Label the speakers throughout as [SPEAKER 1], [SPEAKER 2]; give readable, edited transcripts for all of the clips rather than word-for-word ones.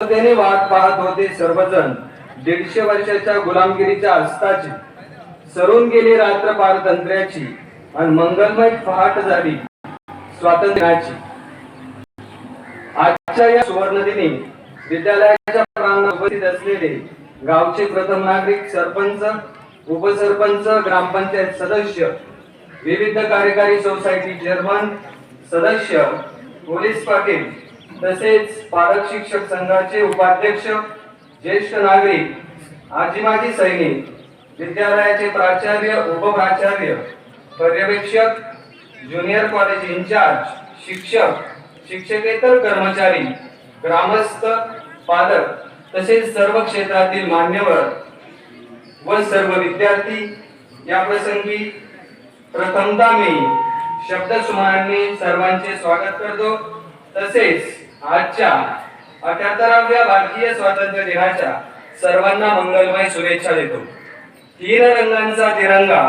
[SPEAKER 1] त्याने वाट पाहत होते सर्वजण 150 वर्षाच्या गुलामगिरीच्या अस्ताची. सरून गेली रात्र पारतंत्र्याची आणि मंगलमय पहाट झाली स्वातंत्र्याची. आजच्या या सुवर्णदिनी विद्यालयाच्या प्रांगणात उपस्थित असलेले गावचे प्रथम नागरिक, सरपंच, उपसरपंच, ग्रामपंचायत सदस्य, विविध कार्यकारी सोसायटी चेअरमन, सदस्य, पोलीस पाटील तसेच पालक शिक्षक संघाचे उपाध्यक्ष, ज्येष्ठ नागरिक, आजी माजी सैनिक, विद्यालयाचे प्राचार्य, उपप्राचार्य, पर्यवेक्षक, ज्युनियर कॉलेज इंचार्ज, शिक्षक, शिक्षकेतर कर्मचारी, ग्रामस्थ, पालक तसेच सर्व क्षेत्रातील मान्यवर व सर्व विद्यार्थी, या प्रसंगी प्रथमतः मी शब्दसुमनांनी सर्वांचे स्वागत करतो. तसेच आजच्या 78व्या भारतीय स्वातंत्र्य दिनाच्या सर्वांना मंगलमय शुभेच्छा देतो. तीन रंगांचा तिरंगा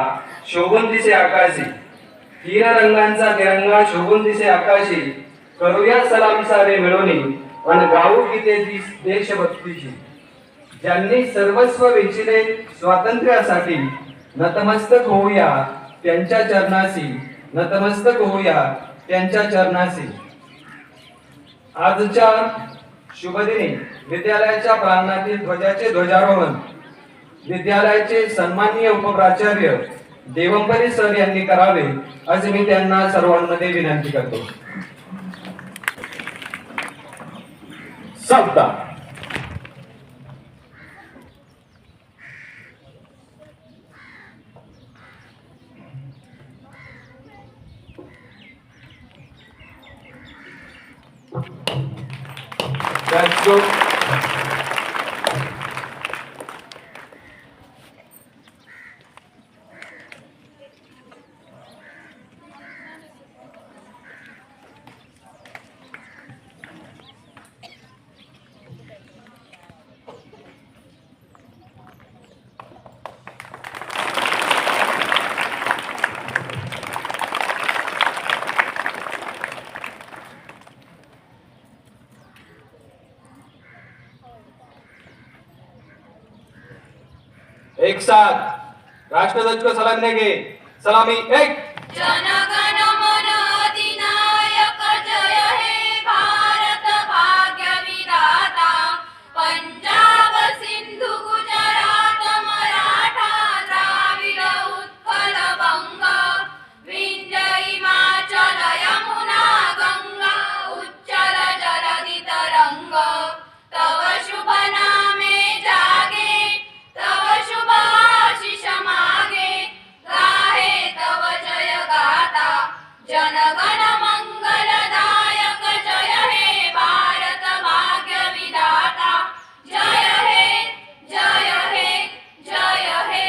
[SPEAKER 1] शोभून दिसे आकाशी, तीन रंगांचा तिरंगा शोभून दिसे आकाशी, करूया सलाम सारे मिळून आणि गाऊ गीते देशभक्तीची. ज्यांनी सर्वस्व वेचिले स्वातंत्र्यासाठी, नतमस्तक होऊया त्यांच्या चरणासी, नतमस्तक होऊया त्यांच्या चरणासी. आजच्या शुभदिनी विद्यालयाच्या प्रांगणातील ध्वजाचे ध्वजारोहण विद्यालयाचे सन्माननीय उपप्राचार्य देवंपरी सर यांनी करावे असे मी त्यांना सर्वांमध्ये विनंती करतो.
[SPEAKER 2] सप्ता
[SPEAKER 1] Let's go. एक साथ राष्ट्रध्वज को सलाम देंगे. सलामी एक.
[SPEAKER 3] जनगण मन अधिनायक जय हे भारत भाग्य विधाता. पंजाब सिंधु गुजरात मराठा द्राविड उत्कल बंग. विंध्य हिमाचल यमुना गंगा उच्चल जलधि तरंग. तव शुभ नामे जागे, तव शुभ आशीष मागे. गाहे तव जय गाथा, जनगण मंगलदायक. जय हे भारत भाग्य विधाता. जय हे जय हे जय हे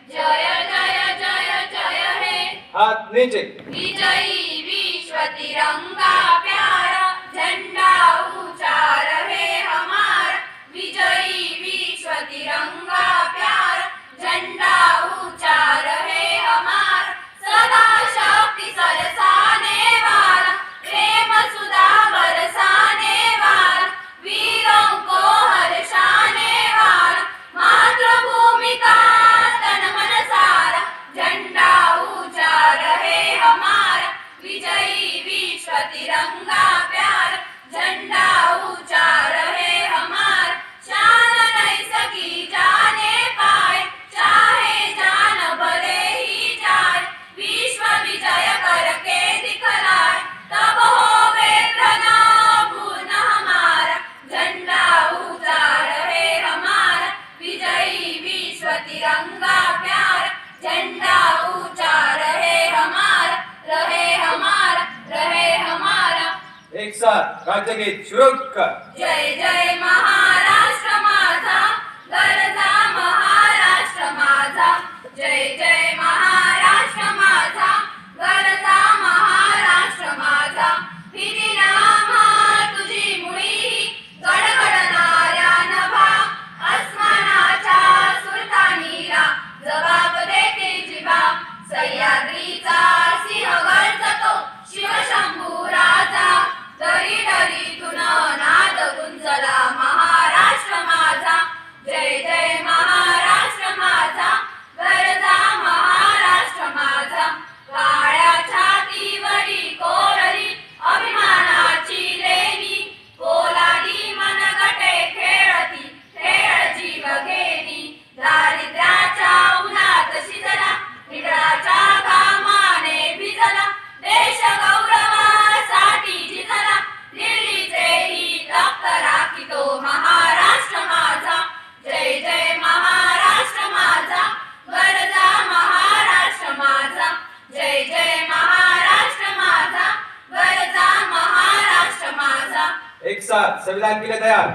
[SPEAKER 3] जय जय जय जय हे.
[SPEAKER 1] हाथ नीचे.
[SPEAKER 3] विजयी विश्व तिरंगा प्यारा, झंडा ऊंचा रहे हमारा. विजयी विश्व तिरंगा प्यारा, झंडा ऊंचा रहे हमारा. सदा शक्ति सरसाने वाला, प्रेम सुधा बरसाने वाला. वीरों को हर्षाने वाला, मातृभूमि का तन मन सारा. झंडा ऊंचा रहे हमारा. विजयी विश्व तिरंगा प्यारा, झंडा ऊंचा रहे हमारा. शान नहीं सकी जाने पाए, चाहे जान भले ही जाए. विश्व विजय करके दिखलाए, तब होवे प्रणपूर्ण हमारा. झंडा ऊंचा रहे हमारा. विजयी विश्व तिरंगा प्यारा, झंडा ऊंचा रहे हमारा. रहे हमारा, रहे हमारा.
[SPEAKER 1] एक साथ राज्यगीत शुरू कर.
[SPEAKER 3] जय जय महाराष्ट्र माझा, गरजा महाराष्ट्र माझा. जय जय महाराष्ट्र माझा, गरजा महाराष्ट्र माझा. हिरी नामा तुझी मुळी, गडगडणाऱ्या नभा. अस्मानाच्या सुलतानीला जबाब देते जिभा. सह्याद्रीचा सिंह गर्जतो, शिवशंभू राजा. दरी दरीतून नाद गुंजला
[SPEAKER 1] संविधान के लिए तैयार।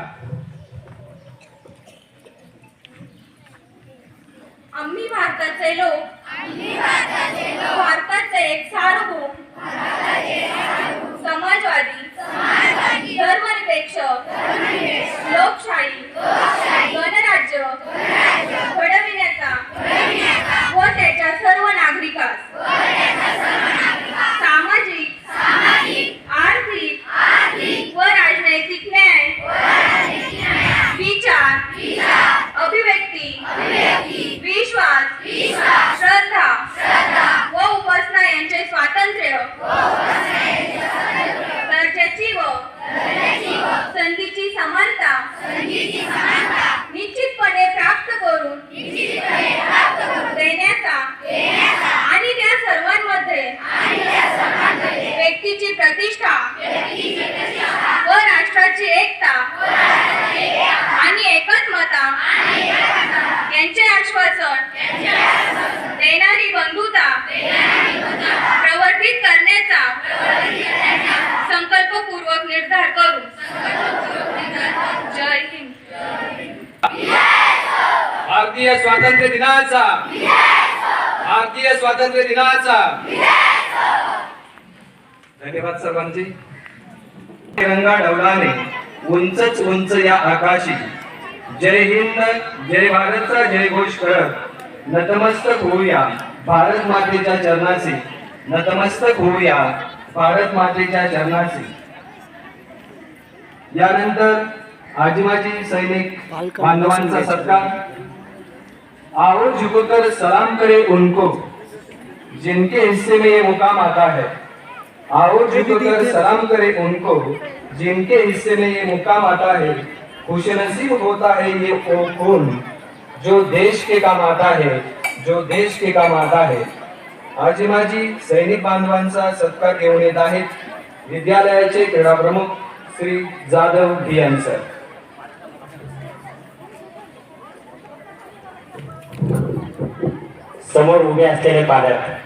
[SPEAKER 3] आम्ही भारताचे लोक भारताचे एक सार्वभौम समाजवादी धर्मनिरपेक्ष लोकशाही गणराज्य घडविण्याचा व त्याच्या सर्व नागरिकास सामाजिक आर्थिक व राजनैतिक न्याय विचार अभिव्यक्ती विश्वास श्रद्धा व उपासना यांचे स्वातंत्र्य दर्जाची व संधीची समानता निश्चितपणे प्राप्त करून देण्याचा आणि त्या सर्वांमध्ये व्यक्तीची प्रतिष्ठा व राष्ट्राची एकता आणि एकत्मता यांचे आश्वासन देणारी बंधुता प्रवर्तित करण्याचा संकल्पपूर्वक निर्धार करू। जय हिंद।
[SPEAKER 1] भारतीय स्वातंत्र्य दिनाचा धन्यवाद सर्वांचे। तिरंगा डौलाने उंचच उंच या आकाशी जय हिंद जय भारतचा जय घोष करत नतमस्तक होऊया भारत मातेच्या चरणाशी, नतमस्तक होऊया भारत मातेच्या चरणाशी। यानंतर आजी सैनिक बांधवांचा सत्कार। आओ झुककर सलाम करे उनको जिनके हिस्से में ये मुकाम आता है। आओ झुककर सलाम करे उनको जिनके हिस्से में ये मुकाम आता है। खुशनसीब होता है ये वो खून जो देश के काम आता है, जो देश के काम आता है। आजी माजी सैनिक बांधवांचा सत्कार घेऊन येत आहेत विद्यालयाचे क्रीडा प्रमुख श्री जाधव भियान सर।
[SPEAKER 2] समोर उभे असलेले पालक